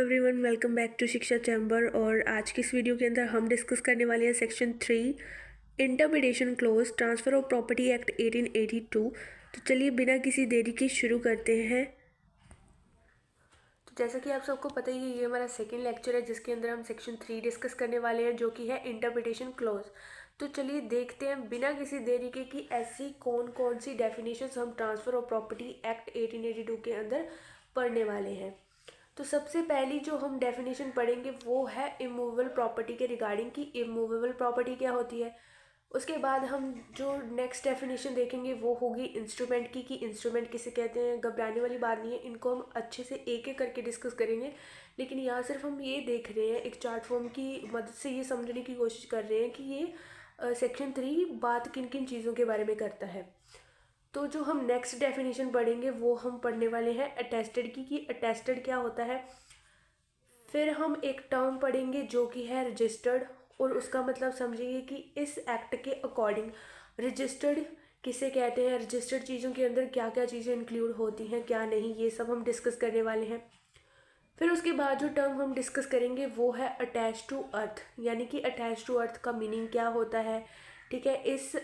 Everyone, welcome back to शिक्षा chamber. और आज की इस वीडियो के अंदर हम डिस्कस करने वाले हैं section 3 interpretation close transfer of property act 1882। तो चलिए बिना किसी देरी के शुरू करते हैं। तो जैसा कि आप सबको पता ही है, ये हमारा सेकेंड लेक्चर है जिसके अंदर हम सेक्शन 3 डिस्कस करने वाले हैं, जो कि है इंटरप्रिटेशन क्लोज। तो चलिए देखते हैं बिना किसी देरी के कि ऐसी कौन कौन सी डेफिनेशंस हम ट्रांसफ़र ऑफ प्रॉपर्टी एक्ट 1882 के अंदर पढ़ने वाले हैं। तो सबसे पहली जो हम डेफिनेशन पढ़ेंगे वो है इमूवेबल प्रॉपर्टी के रिगार्डिंग कि इमूवेबल प्रॉपर्टी क्या होती है। उसके बाद हम जो नेक्स्ट डेफिनेशन देखेंगे वो होगी इंस्ट्रूमेंट की, कि इंस्ट्रूमेंट किसे कहते हैं। घबराने वाली बात नहीं है, इनको हम अच्छे से एक एक करके डिस्कस करेंगे, लेकिन यहाँ सिर्फ हम ये देख रहे हैं, एक चार्ट फॉर्म की मदद से ये समझने की कोशिश कर रहे हैं कि ये सेक्शन 3 बात किन किन चीज़ों के बारे में करता है। तो जो हम नेक्स्ट डेफिनेशन पढ़ेंगे वो हम पढ़ने वाले हैं अटेस्टेड की, कि अटेस्टेड क्या होता है। फिर हम एक टर्म पढ़ेंगे जो कि है रजिस्टर्ड, और उसका मतलब समझेंगे कि इस एक्ट के अकॉर्डिंग रजिस्टर्ड किसे कहते हैं, रजिस्टर्ड चीज़ों के अंदर क्या क्या चीज़ें इंक्लूड होती हैं क्या नहीं, ये सब हम डिस्कस करने वाले हैं। फिर उसके बाद जो टर्म हम डिस्कस करेंगे वो है अटैच टू अर्थ, यानी कि अटैच टू अर्थ का मीनिंग क्या होता है। ठीक है, इस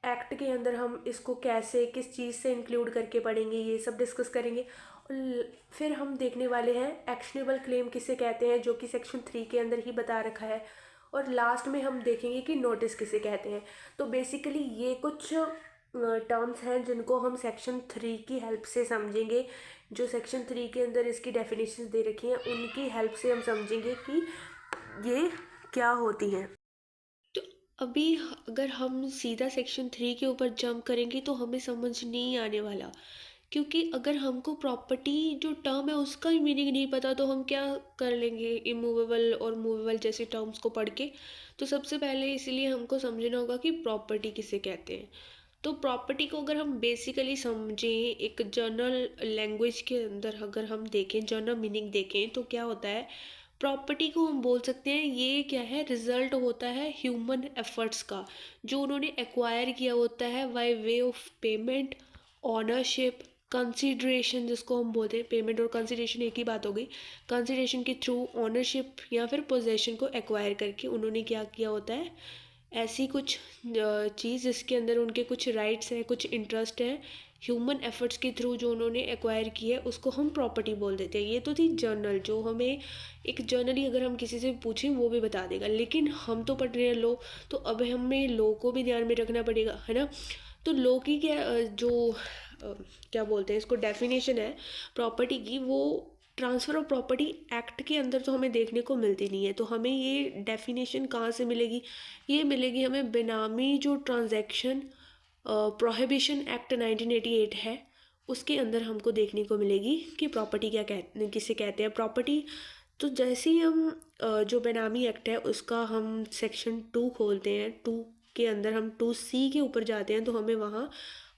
एक्ट के अंदर हम इसको कैसे किस चीज़ से इंक्लूड करके पढ़ेंगे, ये सब डिस्कस करेंगे। और फिर हम देखने वाले हैं एक्शनेबल क्लेम किसे कहते हैं, जो कि सेक्शन 3 के अंदर ही बता रखा है। और लास्ट में हम देखेंगे कि नोटिस किसे कहते हैं। तो बेसिकली ये कुछ टर्म्स हैं जिनको हम सेक्शन 3 की हेल्प से समझेंगे। जो सेक्शन 3 के अंदर इसकी डेफिनेशन दे रखी हैं उनकी हेल्प से हम समझेंगे कि ये क्या होती हैं। तो अभी अगर हम सीधा सेक्शन 3 के ऊपर जंप करेंगे तो हमें समझ नहीं आने वाला, क्योंकि अगर हमको प्रॉपर्टी जो टर्म है उसका ही मीनिंग नहीं पता तो हम क्या कर लेंगे इमूवेबल और मूवेबल जैसे टर्म्स को पढ़ के। तो सबसे पहले इसीलिए हमको समझना होगा कि प्रॉपर्टी किसे कहते हैं। तो प्रॉपर्टी को अगर हम बेसिकली समझें एक जनरल लैंग्वेज के अंदर, अगर हम देखें जनरल मीनिंग देखें तो क्या होता है, प्रॉपर्टी को हम बोल सकते हैं ये क्या है, रिजल्ट होता है ह्यूमन एफर्ट्स का, जो उन्होंने एक्वायर किया होता है by way of payment, ownership, consideration, जिसको हम बोलते हैं पेमेंट और कंसिडरेशन एक ही बात हो गई। कंसिडरेशन के थ्रू ऑनरशिप या फिर पोजेशन को एक्वायर करके उन्होंने क्या किया होता है, ऐसी कुछ चीज़ जिसके अंदर उनके कुछ राइट्स हैं, कुछ इंटरेस्ट हैं, ह्यूमन एफर्ट्स के थ्रू जो उन्होंने एक्वायर की है उसको हम प्रॉपर्टी बोल देते हैं। ये तो थी जर्नल, जो हमें एक जर्नली अगर हम किसी से पूछें वो भी बता देगा, लेकिन हम तो पढ़ रहे हैं लॉ, तो अब हमें लॉ को भी ध्यान में रखना पड़ेगा, है ना। तो लॉ की क्या क्या बोलते हैं इसको, डेफिनेशन है प्रॉपर्टी की, वो ट्रांसफ़र ऑफ प्रॉपर्टी एक्ट के अंदर तो हमें देखने को मिलती नहीं है। तो हमें ये डेफिनेशन कहाँ से मिलेगी, ये मिलेगी हमें बेनामी जो ट्रांजैक्शन प्रोहिबिशन एक्ट 1988 है उसके अंदर हमको देखने को मिलेगी कि प्रॉपर्टी किसे कहते हैं प्रॉपर्टी। तो जैसे ही हम जो बेनामी एक्ट है उसका हम सेक्शन 2 खोलते हैं, 2 के अंदर हम 2C के ऊपर जाते हैं तो हमें वहाँ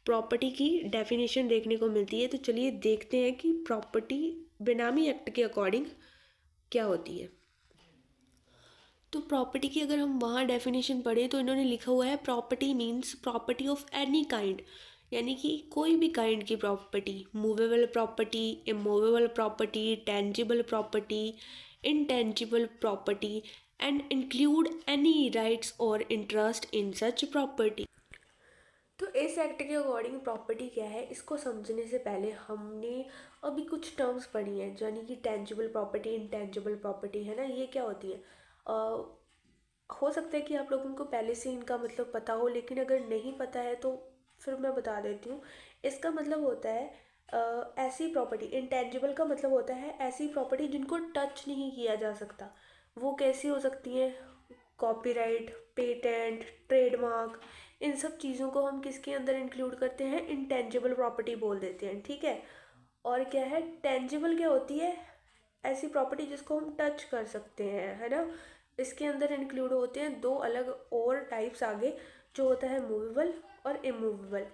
प्रॉपर्टी की डेफिनेशन देखने को मिलती है। तो चलिए देखते हैं कि प्रॉपर्टी बेनामी एक्ट के अकॉर्डिंग क्या होती है। तो प्रॉपर्टी की अगर हम वहाँ डेफिनेशन पढ़ें तो इन्होंने लिखा हुआ है property means property of any kind, यानी कि कोई भी काइंड की property, movable property, immovable property, tangible property, intangible property, and include any rights और इंटरेस्ट इन सच प्रॉपर्टी। तो इस एक्ट के अकॉर्डिंग प्रॉपर्टी क्या है, इसको समझने से पहले हमने अभी कुछ टर्म्स पढ़ी हैं, यानी कि टेंजिबल प्रॉपर्टी, इनटेंजिबल प्रॉपर्टी, है ना। ये क्या होती है, हो सकता है कि आप लोगों को पहले से इनका मतलब पता हो, लेकिन अगर नहीं पता है तो फिर मैं बता देती हूँ। इसका मतलब होता है ऐसी प्रॉपर्टी, इंटेंजिबल का मतलब होता है ऐसी प्रॉपर्टी जिनको टच नहीं किया जा सकता। वो कैसी हो सकती हैं, कॉपीराइट, पेटेंट, ट्रेडमार्क, इन सब चीज़ों को हम किसके अंदर इंक्लूड करते हैं, इंटेंजिबल प्रॉपर्टी बोल देते हैं, ठीक है। और क्या है, टेंजिबल क्या होती है, ऐसी प्रॉपर्टी जिसको हम टच कर सकते हैं, है ना। इसके अंदर इंक्लूड होते हैं दो अलग और टाइप्स आगे, जो होता है मूवेबल और इमूवेबल।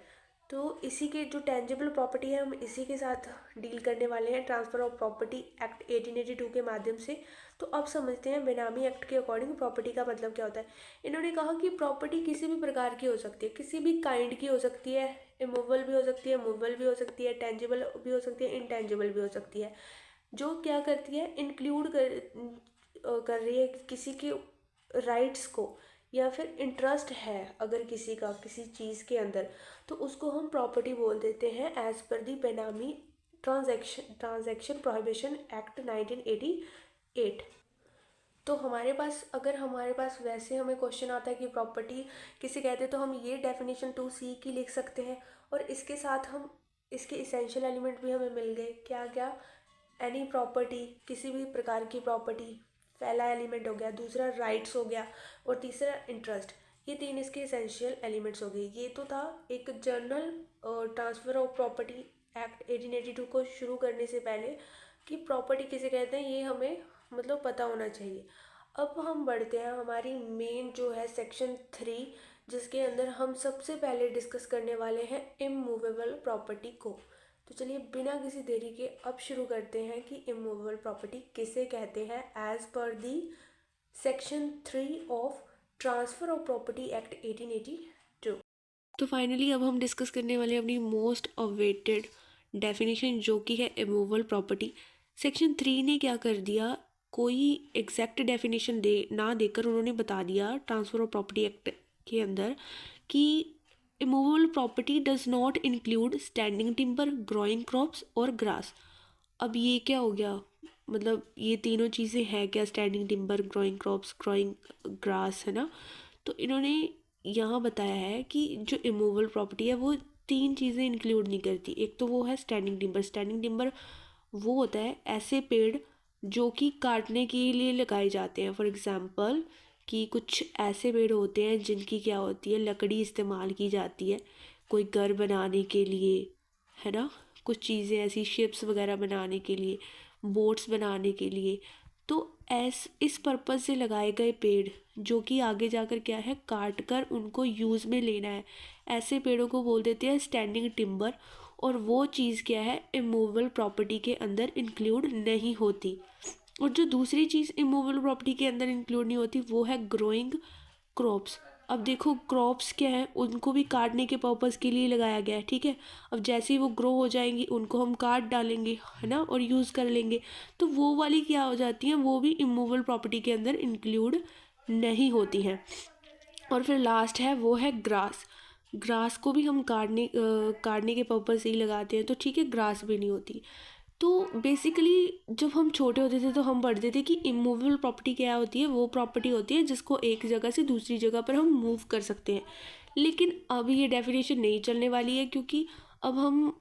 तो इसी के जो टेंजिबल प्रॉपर्टी है हम इसी के साथ डील करने वाले हैं ट्रांसफ़र ऑफ प्रॉपर्टी एक्ट 1882 के माध्यम से। तो अब समझते हैं बेनामी एक्ट के अकॉर्डिंग प्रॉपर्टी का मतलब क्या होता है। इन्होंने कहा कि प्रॉपर्टी किसी भी प्रकार की हो सकती है, किसी भी काइंड की हो सकती है, इमूवेबल भी हो सकती है, मूवेबल भी हो सकती है, टेंजिबल भी हो सकती है, इनटेंजिबल भी हो सकती है। जो क्या करती है, इंक्लूड कर रही है किसी के राइट्स को, या फिर इंटरेस्ट है अगर किसी का किसी चीज़ के अंदर, तो उसको हम प्रॉपर्टी बोल देते हैं एज पर दी बेनामी ट्रांजैक्शन प्रोहिबिशन एक्ट 1988। तो अगर हमारे पास वैसे हमें क्वेश्चन आता है कि प्रॉपर्टी किसे कहते हैं, तो हम ये डेफिनेशन 2C की लिख सकते हैं, और इसके साथ हम इसके इसेंशियल एलिमेंट भी हमें मिल गए। क्या क्या? एनी प्रॉपर्टी, किसी भी प्रकार की प्रॉपर्टी, पहला एलिमेंट हो गया, दूसरा राइट्स हो गया, और तीसरा इंटरेस्ट। ये 3 इसके इसेंशियल एलिमेंट्स हो गए। ये तो था एक general transfer of property act 1882 को शुरू करने से पहले कि प्रॉपर्टी किसे कहते हैं, ये हमें मतलब पता होना चाहिए। अब हम बढ़ते हैं हमारी मेन जो है सेक्शन 3, जिसके अंदर हम सबसे पहले डिस्कस करने वाले हैं इमूवेबल प्रॉपर्टी को। तो चलिए बिना किसी देरी के अब शुरू करते हैं कि इमूवेबल प्रॉपर्टी किसे कहते हैं as per the section 3 of transfer of property act 1882। तो फाइनली अब हम डिस्कस करने वाले हैं अपनी मोस्ट अवेटेड डेफिनेशन, जो कि है इमूवेबल प्रॉपर्टी। सेक्शन 3 ने क्या कर दिया, कोई एग्जैक्ट डेफिनेशन ना देकर उन्होंने बता दिया ट्रांसफ़र ऑफ प्रॉपर्टी एक्ट के अंदर कि immovable property does not include standing timber, growing crops और ग्रास। अब ये क्या हो गया, मतलब ये तीनों चीज़ें हैं क्या, standing timber, growing crops, growing grass, है ना। तो इन्होंने यहाँ बताया है कि जो इमूवेबल प्रॉपर्टी है वो 3 चीज़ें इंक्लूड नहीं करती। एक तो वो है स्टैंडिंग टिम्बर। स्टैंडिंग टिम्बर वो होता है ऐसे पेड़ जो कि काटने के लिए लगाए जाते हैं। फॉर एग्ज़ाम्पल कि कुछ ऐसे पेड़ होते हैं जिनकी क्या होती है, लकड़ी इस्तेमाल की जाती है कोई घर बनाने के लिए, है ना, कुछ चीज़ें ऐसी शिप्स वगैरह बनाने के लिए, बोट्स बनाने के लिए। तो इस पर्पज़ से लगाए गए पेड़ जो कि आगे जाकर क्या है, काट कर उनको यूज़ में लेना है, ऐसे पेड़ों को बोल देते हैं स्टैंडिंग टिम्बर। और वो चीज़ क्या है, इमूवेबल प्रॉपर्टी के अंदर इंक्लूड नहीं होती। और जो दूसरी चीज़ इमूवेबल प्रॉपर्टी के अंदर इंक्लूड नहीं होती वो है ग्रोइंग क्रॉप्स। अब देखो क्रॉप्स क्या है, उनको भी काटने के पर्पज़ के लिए लगाया गया है, ठीक है। अब जैसे ही वो ग्रो हो जाएंगी उनको हम काट डालेंगे, है ना, और यूज़ कर लेंगे। तो वो वाली क्या हो जाती हैं, वो भी इमूवेबल प्रॉपर्टी के अंदर इंक्लूड नहीं होती हैं। और फिर लास्ट है वो है ग्रास। ग्रास को भी हम काटने के पर्पज़ से ही लगाते हैं, तो ठीक है, ग्रास भी नहीं होती। तो बेसिकली जब हम छोटे होते थे तो हम पढ़ते थे कि इमूवेबल प्रॉपर्टी क्या होती है, वो प्रॉपर्टी होती है जिसको एक जगह से दूसरी जगह पर हम मूव कर सकते हैं। लेकिन अभी ये डेफिनेशन नहीं चलने वाली है, क्योंकि अब हम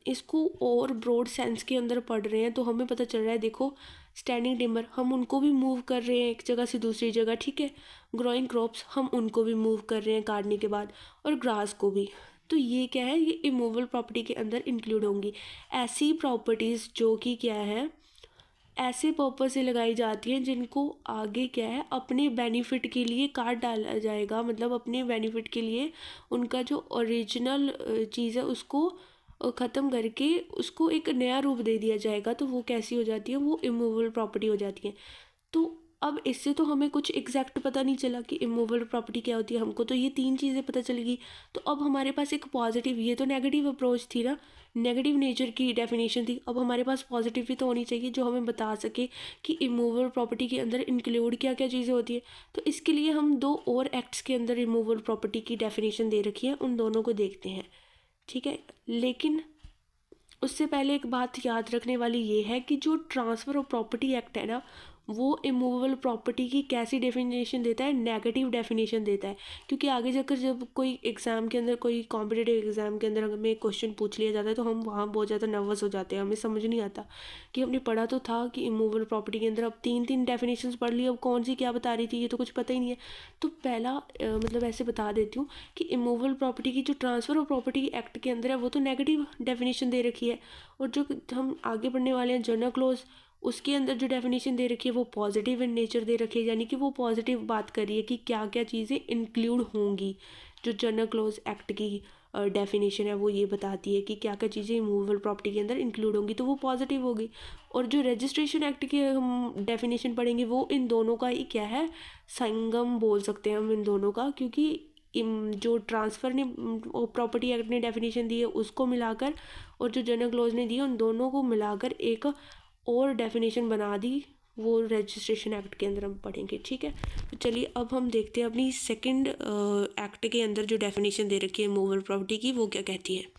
इसको और ब्रॉड सेंस के अंदर पढ़ रहे हैं। तो हमें पता चल रहा है, देखो स्टैंडिंग टिम्बर हम उनको भी मूव कर रहे हैं एक जगह से दूसरी जगह, ठीक है। ग्रोइंग क्रॉप्स हम उनको भी मूव कर रहे हैं काटने के बाद, और ग्रास को भी। तो ये क्या है, ये इमूवेबल प्रॉपर्टी के अंदर इंक्लूड होंगी। ऐसी प्रॉपर्टीज़ जो कि क्या है, ऐसे पर्पज से लगाई जाती हैं जिनको आगे क्या है, अपने बेनिफिट के लिए काट डाला जाएगा, मतलब अपने बेनिफिट के लिए उनका जो ओरिजिनल चीज़ है उसको ख़त्म करके उसको एक नया रूप दे दिया जाएगा। तो वो कैसी हो जाती है, वो इमूवेबल प्रॉपर्टी हो जाती है। तो अब इससे तो हमें कुछ एग्जैक्ट पता नहीं चला कि इमूवेबल प्रॉपर्टी क्या होती है, हमको तो ये 3 चीज़ें पता चलेगी। तो अब हमारे पास एक पॉजिटिव, ये तो नेगेटिव अप्रोच थी ना, नेगेटिव नेचर की डेफिनेशन थी। अब हमारे पास पॉजिटिव भी तो होनी चाहिए जो हमें बता सके कि इमूवेबल प्रॉपर्टी के अंदर इंक्लूड क्या क्या चीज़ें होती है। तो इसके लिए हम 2 और एक्ट्स के अंदर इमूवेबल प्रॉपर्टी की डेफिनेशन दे रखी है, उन दोनों को देखते हैं, ठीक है। लेकिन उससे पहले एक बात याद रखने वाली ये है कि जो ट्रांसफ़र ऑफ प्रॉपर्टी एक्ट है ना, वो इमूवेबल प्रॉपर्टी की कैसी डेफिनेशन देता है, नेगेटिव डेफिनेशन देता है। क्योंकि आगे जाकर जब कोई एग्ज़ाम के अंदर, कोई कॉम्पिटिटिव एग्ज़ाम के अंदर हमें क्वेश्चन पूछ लिया जाता है तो हम वहाँ बहुत ज़्यादा नर्वस हो जाते हैं, हमें समझ नहीं आता कि हमने पढ़ा तो था कि इमूवेबल प्रॉपर्टी के अंदर अब 3 डेफिनेशंस पढ़ ली, अब कौन सी क्या बता रही थी ये तो कुछ पता ही नहीं है। तो पहला मतलब ऐसे बता देती हूँ कि इमूवेबल प्रॉपर्टी की जो ट्रांसफ़र ऑफ प्रॉपर्टी एक्ट के अंदर है वो तो नेगेटिव डेफिनेशन दे रखी है, और जो हम आगे बढ़ने वाले हैं जनरल क्लोज, उसके अंदर जो डेफिनेशन दे रखी है वो पॉजिटिव इन नेचर दे रखी है, यानी कि वो पॉजिटिव बात कर रही है कि क्या क्या चीज़ें इंक्लूड होंगी। जो जनरल क्लोज एक्ट की डेफिनेशन है वो ये बताती है कि क्या क्या चीज़ें इमूवेबल प्रॉपर्टी के अंदर इंक्लूड होंगी, तो वो पॉजिटिव होगी। और जो रजिस्ट्रेशन एक्ट की हम डेफिनेशन पढ़ेंगे वो इन दोनों का ही क्या है, संगम बोल सकते हैं हम इन दोनों का। क्योंकि जो ट्रांसफ़र ने प्रॉपर्टी एक्ट ने डेफिनेशन दी है उसको मिलाकर, और जो जनरल क्लोज ने दी है, उन दोनों को मिलाकर एक और डेफिनेशन बना दी, वो रजिस्ट्रेशन एक्ट के अंदर हम पढ़ेंगे, ठीक है। तो चलिए अब हम देखते हैं अपनी सेकंड एक्ट के अंदर जो डेफिनेशन दे रखी है मूवेबल प्रॉपर्टी की, वो क्या कहती है।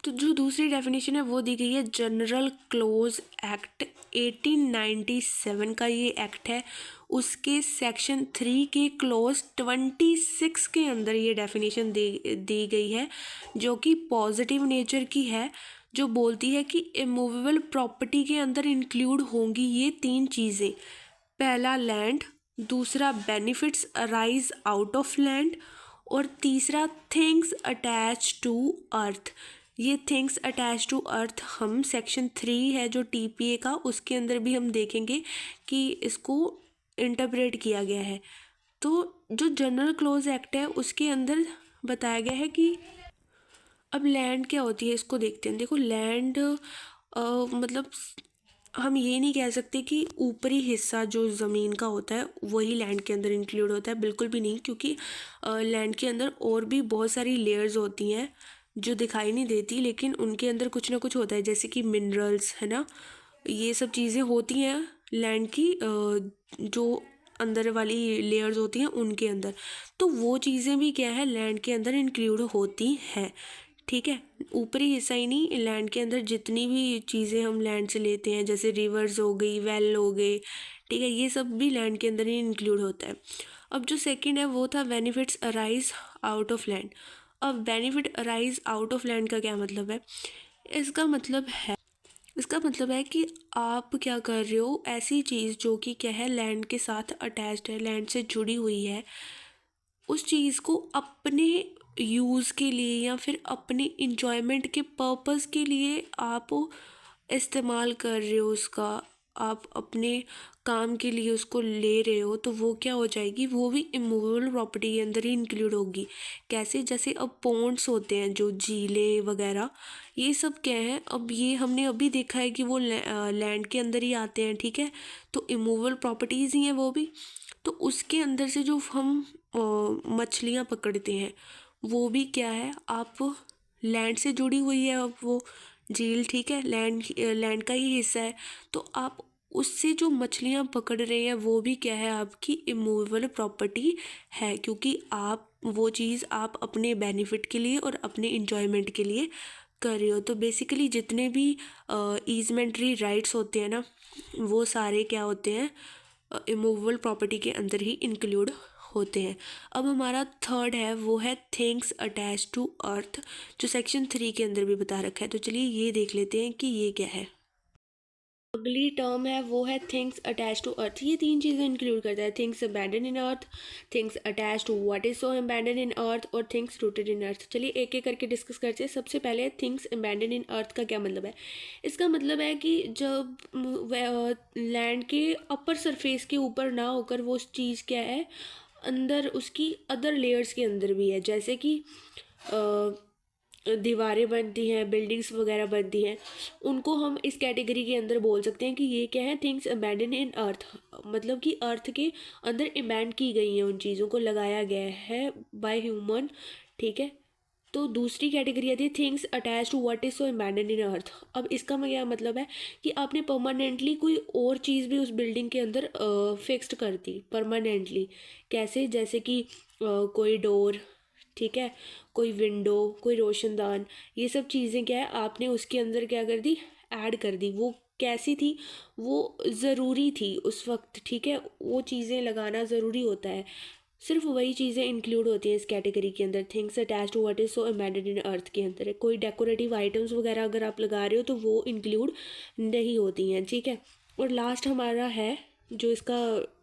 तो जो दूसरी डेफिनेशन है वो दी गई है जनरल क्लोज एक्ट 1897 का, ये एक्ट है, उसके सेक्शन 3 के क्लोज 26 के अंदर ये डेफिनेशन दी गई है, जो कि पॉजिटिव नेचर की है, जो बोलती है कि इमूवेबल प्रॉपर्टी के अंदर इंक्लूड होंगी ये 3 चीज़ें। पहला लैंड, दूसरा benefits arise out of land, और तीसरा थिंग्स अटैच टू अर्थ। ये थिंग्स अटैच टू अर्थ हम सेक्शन 3 है जो टीपीए का, उसके अंदर भी हम देखेंगे कि इसको इंटरप्रेट किया गया है। तो जो जनरल क्लोज एक्ट है उसके अंदर बताया गया है कि अब लैंड क्या होती है इसको देखते हैं। देखो लैंड मतलब हम ये नहीं कह सकते कि ऊपरी हिस्सा जो ज़मीन का होता है वही लैंड के अंदर इंक्लूड होता है, बिल्कुल भी नहीं, क्योंकि लैंड के अंदर और भी बहुत सारी लेयर्स होती हैं जो दिखाई नहीं देती, लेकिन उनके अंदर कुछ ना कुछ होता है, जैसे कि मिनरल्स, है ना, ये सब चीज़ें होती हैं लैंड की, जो अंदर वाली लेयर्स होती हैं उनके अंदर। तो वो चीज़ें भी क्या है लैंड के अंदर इंक्लूड होती हैं, ठीक है। ऊपरी हिस्सा ही नहीं, लैंड के अंदर जितनी भी चीज़ें हम लैंड से लेते हैं, जैसे रिवर्स हो गई, वेल हो गए, ठीक है, ये सब भी लैंड के अंदर ही इंक्लूड होता है। अब जो सेकंड है वो था benefits arise out of land. अब benefit arise out of land का क्या मतलब है। इसका मतलब है कि आप क्या कर रहे हो, ऐसी चीज़ जो कि क्या है लैंड के साथ अटैच्ड है, लैंड से जुड़ी हुई है, उस चीज़ को अपने यूज़ के लिए या फिर अपने इंजॉयमेंट के पर्पस के लिए आप इस्तेमाल कर रहे हो उसका, आप अपने काम के लिए उसको ले रहे हो, तो वो क्या हो जाएगी, वो भी इमूवेबल प्रॉपर्टी के अंदर ही इंक्लूड होगी। कैसे, जैसे अब पॉन्ड्स होते हैं जो झीलें वगैरह, ये सब क्या है, अब ये हमने अभी देखा है कि वो लैंड के अंदर ही आते हैं, ठीक है, तो इमूवेबल प्रॉपर्टीज़ ही हैं वो भी। तो उसके अंदर से जो हम मछलियाँ पकड़ते हैं वो भी क्या है, आप लैंड से जुड़ी हुई है, अब वो झील, ठीक है, लैंड का ही हिस्सा है, तो आप उससे जो मछलियाँ पकड़ रहे हैं वो भी क्या है, आपकी इमूवेबल प्रॉपर्टी है, क्योंकि आप वो चीज़ आप अपने बेनिफिट के लिए और अपने इंजॉयमेंट के लिए कर रहे हो। तो बेसिकली जितने भी ईजमेंट्री राइट्स होते हैं ना, वो सारे क्या होते हैं, इमूवेबल प्रॉपर्टी के अंदर ही इंक्लूड होते हैं। अब हमारा थर्ड है वो है थिंग्स अटैच टू अर्थ, जो सेक्शन 3 के अंदर भी बता रखा है। तो चलिए ये देख लेते हैं कि ये क्या है। अगली टर्म है वो है थिंग्स अटैच टू अर्थ। ये 3 चीज़ें इंक्लूड करता है, things abandon in earth, things attach to what is so abandon in earth, और थिंग्स रूटेड इन अर्थ। चलिए एक एक करके डिस्कस करते हैं। सबसे पहले थिंग्स अबैंडन इन अर्थ का क्या मतलब है। इसका मतलब है कि जब लैंड के अपर सरफेस के ऊपर ना होकर वो चीज़ क्या है, अंदर उसकी अदर लेयर्स के अंदर भी है, जैसे कि दीवारें बनती हैं, बिल्डिंग्स वगैरह बनती हैं, उनको हम इस कैटेगरी के अंदर बोल सकते हैं कि ये क्या है, थिंग्स अबैंडन इन अर्थ, मतलब कि अर्थ के अंदर अबैंड की गई हैं, उन चीज़ों को लगाया गया है बाय ह्यूमन, ठीक है। तो दूसरी कैटेगरी आती है things attach to what is so abandon in earth. अब इसका क्या मतलब है कि आपने परमानेंटली कोई और चीज़ भी उस बिल्डिंग के अंदर फिक्स्ड कर दी परमानेंटली। कैसे, जैसे कि कोई डोर, ठीक है, कोई विंडो, कोई रोशनदान, ये सब चीज़ें क्या है आपने उसके अंदर क्या कर दी, ऐड कर दी। वो कैसी थी, वो ज़रूरी थी उस वक्त, ठीक है, वो चीज़ें लगाना ज़रूरी होता है। सिर्फ वही चीज़ें इंक्लूड होती हैं इस कैटेगरी के अंदर, things attach to what is so abandon in earth के अंदर। कोई डेकोरेटिव आइटम्स वगैरह अगर आप लगा रहे हो तो वो इंक्लूड नहीं होती हैं, ठीक है। और लास्ट हमारा है जो इसका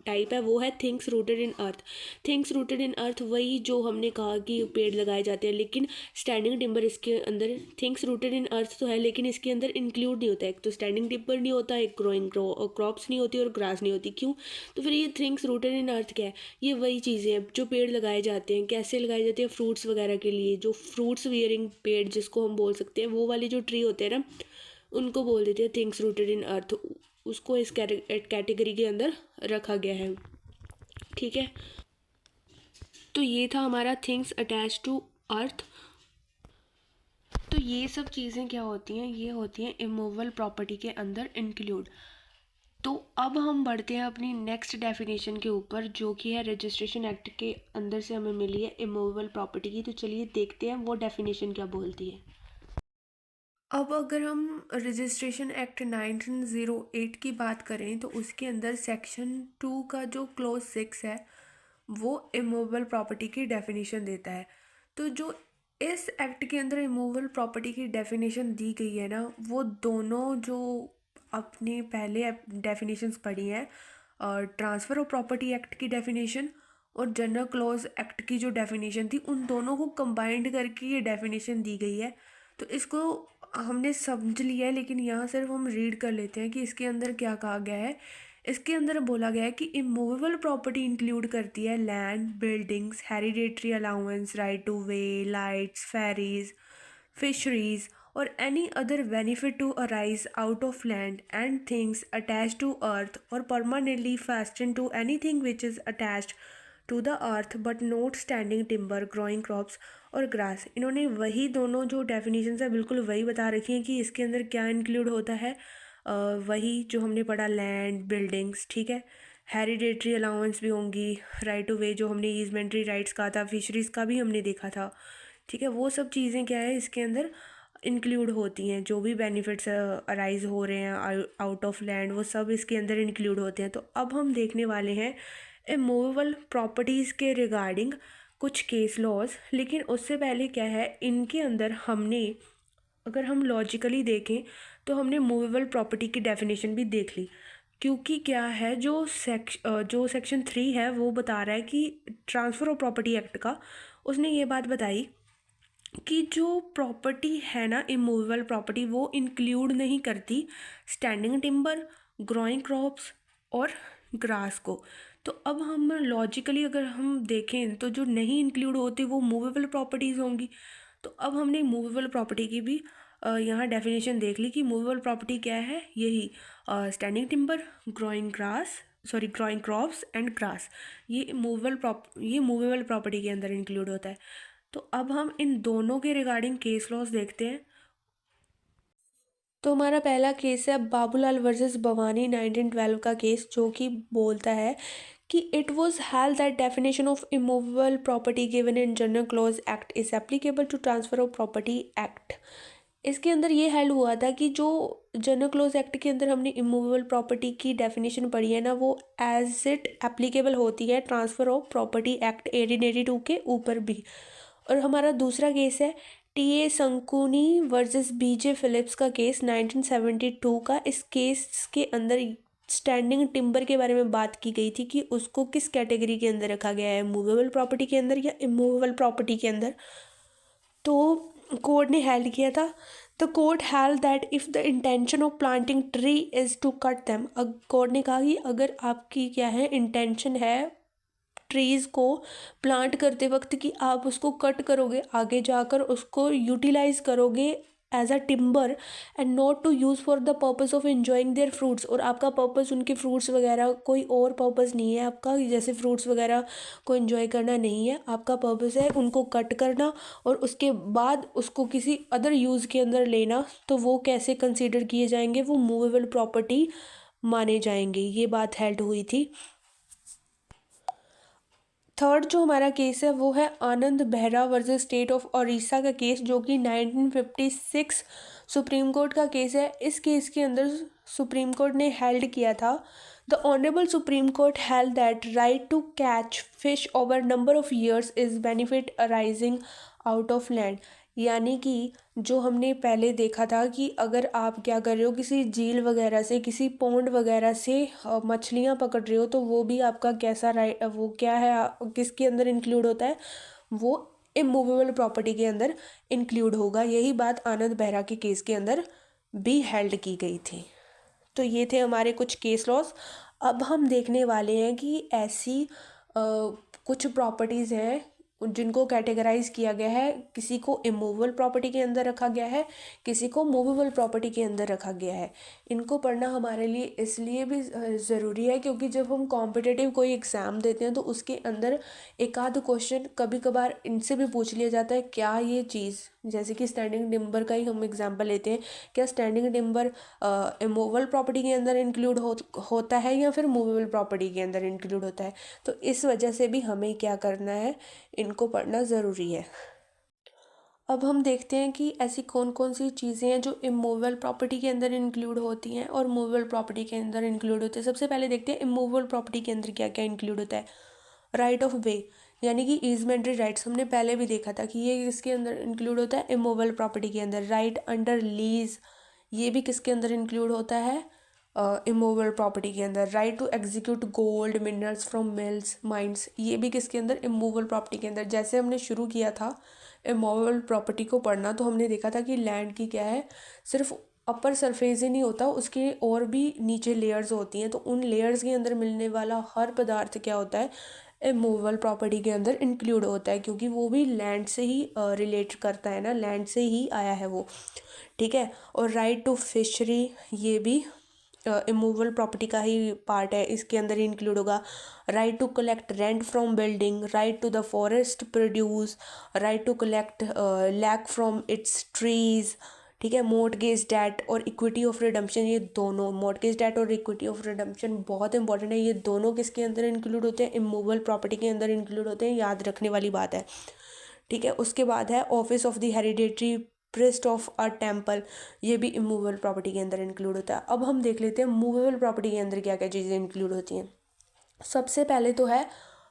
टाइप है वो है things rooted in earth. Things rooted in earth वही जो हमने कहा कि पेड़ लगाए जाते हैं, लेकिन स्टैंडिंग टिम्बर इसके अंदर, थिंग्स रूटेड इन अर्थ तो है लेकिन इसके अंदर इंक्लूड नहीं होता है। एक तो स्टैंडिंग टिम्बर नहीं होता, एक ग्रोइंग क्रॉप्स नहीं होती और ग्रास नहीं होती। क्यों, तो फिर ये थिंग्स रूटेड इन अर्थ क्या है, ये वही चीज़ें हैं जो पेड़ लगाए जाते हैं। कैसे लगाए जाते हैं, फ्रूट्स वगैरह के लिए, जो फ्रूट्स वियरिंग पेड़ जिसको हम बोल सकते हैं, वो वाले जो ट्री होते हैं ना, उनको बोल देते हैं थिंग्स रूटेड इन अर्थ। उसको इस कैटेगरी के अंदर रखा गया है, ठीक है। तो ये था हमारा थिंग्स अटैच टू अर्थ। तो ये सब चीज़ें क्या होती हैं, ये होती हैं इमूवेबल प्रॉपर्टी के अंदर इंक्लूड। तो अब हम बढ़ते हैं अपनी नेक्स्ट डेफिनेशन के ऊपर, जो कि है रजिस्ट्रेशन एक्ट के अंदर से हमें मिली है इमूवेबल प्रॉपर्टी की। तो चलिए देखते हैं वो डेफिनेशन क्या बोलती है। अब अगर हम रजिस्ट्रेशन एक्ट 1908 की बात करें तो उसके अंदर सेक्शन 2 का जो क्लोज 6 है वो इमूवेबल प्रॉपर्टी की डेफिनेशन देता है। तो जो इस एक्ट के अंदर इमूवेबल प्रॉपर्टी की डेफिनेशन दी गई है ना, वो दोनों जो अपने पहले डेफिनेशंस पढ़ी हैं, ट्रांसफ़र ऑफ प्रॉपर्टी एक्ट की डेफिनेशन और जनरल क्लॉज एक्ट की जो डेफिनेशन थी, उन दोनों को कंबाइंड करके ये डेफिनेशन दी गई है। तो इसको हमने समझ लिया है, लेकिन यहाँ सिर्फ हम रीड कर लेते हैं कि इसके अंदर क्या कहा गया है। इसके अंदर बोला गया है कि इमूवेबल प्रॉपर्टी इंक्लूड करती है land, buildings, hereditary allowance, right to way, lights, ferries, fisheries or any other benefit to arise out of land and things attached to earth or permanently fastened to anything which is attached to the earth but not standing timber, growing crops और grass। इन्होंने वही दोनों जो definitions है बिल्कुल वही बता रखी हैं कि इसके अंदर क्या इंक्लूड होता है। वही जो हमने पढ़ा, लैंड, बिल्डिंग्स, ठीक है, हेरिडेटरी अलाउंस भी होंगी, राइट टू वे जो हमने ईजमेंट्री राइट्स कहा था, फिशरीज़ का भी हमने देखा था, ठीक है। वो सब चीज़ें क्या है इसके अंदर इंक्लूड होती हैं, जो भी बेनिफिट्स अराइज हो रहे हैं आउट ऑफ लैंड, वो सब इसके अंदर इंक्लूड होते हैं। तो अब हम देखने वाले हैं इमूवेबल प्रॉपर्टीज़ के रिगार्डिंग कुछ केस लॉज। लेकिन उससे पहले क्या है, इनके अंदर हमने, अगर हम लॉजिकली देखें तो हमने मूवेबल प्रॉपर्टी की डेफिनेशन भी देख ली, क्योंकि क्या है जो सेक्शन 3 है वो बता रहा है कि ट्रांसफ़र ऑफ प्रॉपर्टी एक्ट का, उसने ये बात बताई कि जो प्रॉपर्टी है ना इमूवेबल प्रॉपर्टी, वो इंक्लूड नहीं करती स्टैंडिंग टिम्बर, ग्रोइंग क्रॉप्स और ग्रास को। तो अब हम लॉजिकली अगर हम देखें तो जो नहीं इंक्लूड होती वो मूवेबल प्रॉपर्टीज़ होंगी। तो अब हमने मूवेबल प्रॉपर्टी की भी यहाँ डेफिनेशन देख ली कि मूवेबल प्रॉपर्टी क्या है, यही standing timber, growing crops and grass, ये मूवेबल प्रॉपर्टी के अंदर इंक्लूड होता है। तो अब हम इन दोनों के रिगार्डिंग केस लॉज देखते हैं। तो हमारा पहला केस है बाबूलाल वर्सेस भवानी 1912 का केस, जो कि बोलता है कि it was held that definition of immovable property given in general clause act is applicable to transfer of property act. इसके अंदर ये हेल्ड हुआ था कि जो जनरल क्लॉज एक्ट के अंदर हमने इमूवेबल प्रॉपर्टी की डेफिनेशन पढ़ी है ना, वो एज इट एप्लीकेबल होती है ट्रांसफ़र ऑफ प्रॉपर्टी एक्ट 1882 के ऊपर भी। और हमारा दूसरा केस है T A Sankuni versus B J Phillips का केस 1972 का। इस केस के अंदर स्टैंडिंग टिम्बर के बारे में बात की गई थी कि उसको किस कैटेगरी के अंदर रखा गया है, मूवेबल प्रॉपर्टी के अंदर या इमूवेबल प्रॉपर्टी के अंदर। तो कोर्ट ने हेल्ड किया था, the court held that if the intention of planting tree is to cut them. Court ने कहा कि अगर आपकी क्या है इंटेंशन है ट्रीज़ को प्लांट करते वक्त कि आप उसको कट करोगे, आगे जाकर उसको यूटिलाइज़ करोगे as a timber and not to use for the purpose of enjoying their fruits, और आपका पर्पज़ उनके फ्रूट्स वगैरह कोई और पर्पज़ नहीं है आपका, जैसे फ्रूट्स वगैरह को इन्जॉय करना नहीं है आपका, पर्पज़ है उनको कट करना और उसके बाद उसको किसी अदर यूज़ के अंदर लेना। तो वो कैसे कंसीडर किए जाएंगे, वो मूवेबल प्रॉपर्टी माने जाएंगे। ये बात हेल्ड हुई थी। थर्ड जो हमारा केस है वो है Anand Behera versus state of Orissa का केस, जो कि 1956 सुप्रीम कोर्ट का केस है। इस केस के अंदर सुप्रीम कोर्ट ने हेल्ड किया था, the honourable supreme court held that right to catch fish over number of years is benefit arising out of land. यानी कि जो हमने पहले देखा था कि अगर आप क्या कर रहे हो, किसी झील वगैरह से, किसी पौंड वगैरह से मछलियाँ पकड़ रहे हो, तो वो भी आपका कैसा राइट, वो क्या है, किसके अंदर इंक्लूड होता है, वो इमूवेबल प्रॉपर्टी के अंदर इंक्लूड होगा। यही बात आनंद बेहरा के केस के अंदर भी हेल्ड की गई थी। तो ये थे हमारे कुछ केस लॉस। अब हम देखने वाले हैं कि ऐसी कुछ प्रॉपर्टीज़ हैं जिनको कैटेगराइज किया गया है, किसी को इमूवेबल प्रॉपर्टी के अंदर रखा गया है, किसी को मूवेबल प्रॉपर्टी के अंदर रखा गया है। इनको पढ़ना हमारे लिए इसलिए भी ज़रूरी है क्योंकि जब हम कॉम्पिटिटिव कोई एग्ज़ाम देते हैं तो उसके अंदर एक आध क्वेश्चन कभी कभार इनसे भी पूछ लिया जाता है, क्या ये चीज़ जैसे कि स्टैंडिंग टिम्बर का ही हम एग्जांपल लेते हैं, क्या स्टैंडिंग टिम्बर इमूवेबल प्रॉपर्टी के अंदर इंक्लूड होता है या फिर मूवेबल प्रॉपर्टी के अंदर इंक्लूड होता है। तो इस वजह से भी हमें क्या करना है, इनको पढ़ना ज़रूरी है। अब हम देखते हैं कि ऐसी कौन कौन सी चीज़ें हैं जो इमूवेबल प्रॉपर्टी के अंदर इंक्लूड होती हैं और मूवेबल प्रॉपर्टी के अंदर इंक्लूड होते हैं। सबसे पहले देखते हैं इमूवेबल प्रॉपर्टी के अंदर क्या क्या इंक्लूड होता है। राइट ऑफ वे यानी कि ईजमेंटरी राइट्स, हमने पहले भी देखा था कि ये किसके अंदर इंक्लूड होता है, इमूवेबल प्रॉपर्टी के अंदर। राइट अंडर लीज, ये भी किसके अंदर इंक्लूड होता है, इमूवेबल प्रॉपर्टी के अंदर। Right to execute gold minerals from mills mines, ये भी किसके अंदर, इमूवेबल प्रॉपर्टी के अंदर। जैसे हमने शुरू किया था इमूवेबल प्रॉपर्टी को पढ़ना, तो हमने देखा था कि लैंड की क्या है, सिर्फ अपर सरफेस ही नहीं होता, उसके और भी नीचे लेयर्स होती हैं। तो उन लेयर्स के अंदर मिलने वाला हर पदार्थ क्या होता है, इमूवेबल प्रॉपर्टी के अंदर इंक्लूड होता है, क्योंकि वो भी लैंड से ही रिलेट करता है ना, लैंड से ही आया है वो, ठीक है। और राइट टू फिशरी, ये भी इमूवेबल प्रॉपर्टी का ही पार्ट है, इसके अंदर ही इंक्लूड होगा। Right to collect rent from building, right to the forest produce, right to collect lac from its trees, ठीक है। मॉर्टगेज डेट और इक्विटी ऑफ रिडम्पशन, ये दोनों, मॉर्टगेज डेट और इक्विटी ऑफ रिडम्पशन बहुत इंपॉर्टेंट है। ये दोनों किसके अंदर इंक्लूड होते हैं, इमूवेबल प्रॉपर्टी के अंदर इंक्लूड होते हैं, याद रखने वाली बात है, ठीक है। उसके बाद है office of the hereditary priest of a temple, ये भी इमूवेबल प्रॉपर्टी के अंदर इंक्लूड होता है। अब हम देख लेते हैं मूवेबल प्रॉपर्टी के अंदर क्या क्या चीज़ें इंक्लूड होती हैं। सबसे पहले तो है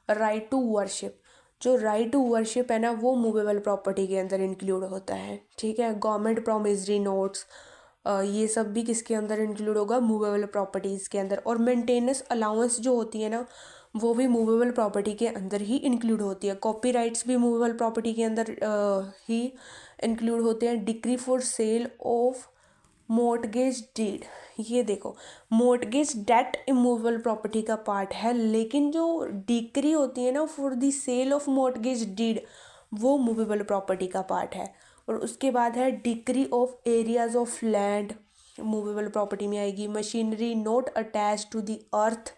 राइट टू वर्शिप। जो राइट टू वर्शिप है ना, वो मूवेबल प्रॉपर्टी के अंदर इंक्लूड होता है, ठीक है। गवर्नमेंट प्रोमिसरी नोट्स, ये सब भी किसके अंदर इंक्लूड होगा, मूवेबल प्रॉपर्टीज़ के अंदर। और मेंटेनेंस अलाउंस जो होती है ना, वो भी मूवेबल प्रॉपर्टी के अंदर ही इंक्लूड होती है। कॉपीराइट्स भी मूवेबल प्रॉपर्टी के अंदर ही इंक्लूड होते हैं। Decree for sale of mortgage deed, ये देखो, मॉर्टगेज डेट इमूवेबल प्रॉपर्टी का पार्ट है, लेकिन जो डिक्री होती है ना for the sale of mortgage deed, वो मूवेबल प्रॉपर्टी का पार्ट है। और उसके बाद है decree of arrears of land, movable property में आएगी। Machinery not attach to the earth,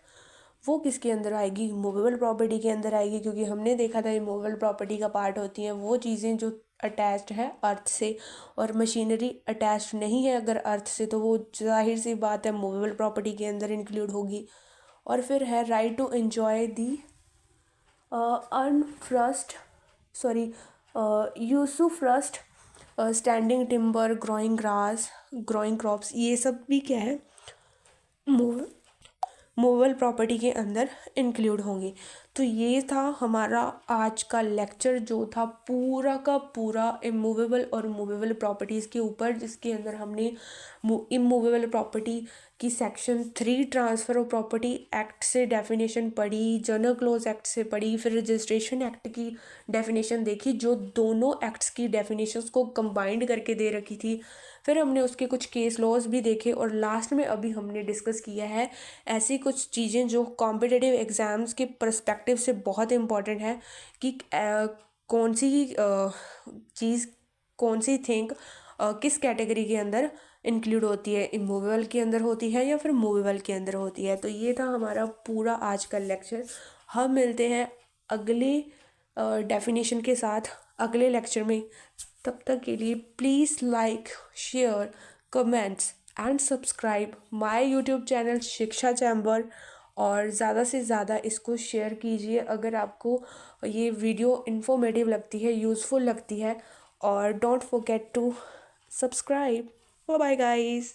वो किसके अंदर आएगी, मूवेबल प्रॉपर्टी के अंदर आएगी, क्योंकि हमने देखा था मूवेबल प्रॉपर्टी का पार्ट होती हैं वो चीज़ें जो अटैच्ड है अर्थ से, और मशीनरी अटैच्ड नहीं है अगर अर्थ से, तो वो जाहिर सी बात है मूवेबल प्रॉपर्टी के अंदर इंक्लूड होगी। और फिर है right to enjoy the usufruct sorry usufruct standing timber, growing grass, growing crops, ये सब भी क्या है, मूवेबल प्रॉपर्टी के अंदर इंक्लूड होंगी। तो ये था हमारा आज का लेक्चर, जो था पूरा का पूरा इमूवेबल और मूवेबल प्रॉपर्टीज़ के ऊपर, जिसके अंदर हमने इमूवेबल प्रॉपर्टी की section 3 transfer of property act से डेफिनेशन पढ़ी, जनरल क्लोज एक्ट से पढ़ी, फिर रजिस्ट्रेशन एक्ट की डेफिनेशन देखी, जो दोनों एक्ट्स की डेफिनेशंस को कंबाइंड करके दे रखी थी। फिर हमने उसके कुछ केस लॉज भी देखे, और लास्ट में अभी हमने डिस्कस किया है ऐसी कुछ चीज़ें जो कॉम्पिटिटिव एग्ज़ाम्स के पर्सपेक्टिव से बहुत इम्पॉर्टेंट है, कि कौन सी चीज़, कौन सी थिंग किस कैटेगरी के अंदर इंक्लूड होती है, इमूवेबल के अंदर होती है या फिर मूवेबल के अंदर होती है। तो ये था हमारा पूरा आज का लेक्चर। हम मिलते हैं अगले डेफिनेशन के साथ अगले लेक्चर में। तब तक के लिए please like, share, comments and subscribe my YouTube channel शिक्षा चैम्बर, और ज़्यादा से ज़्यादा इसको शेयर कीजिए अगर आपको ये वीडियो इन्फॉर्मेटिव लगती है, यूज़फुल लगती है। और don't forget to subscribe. Bye bye guys.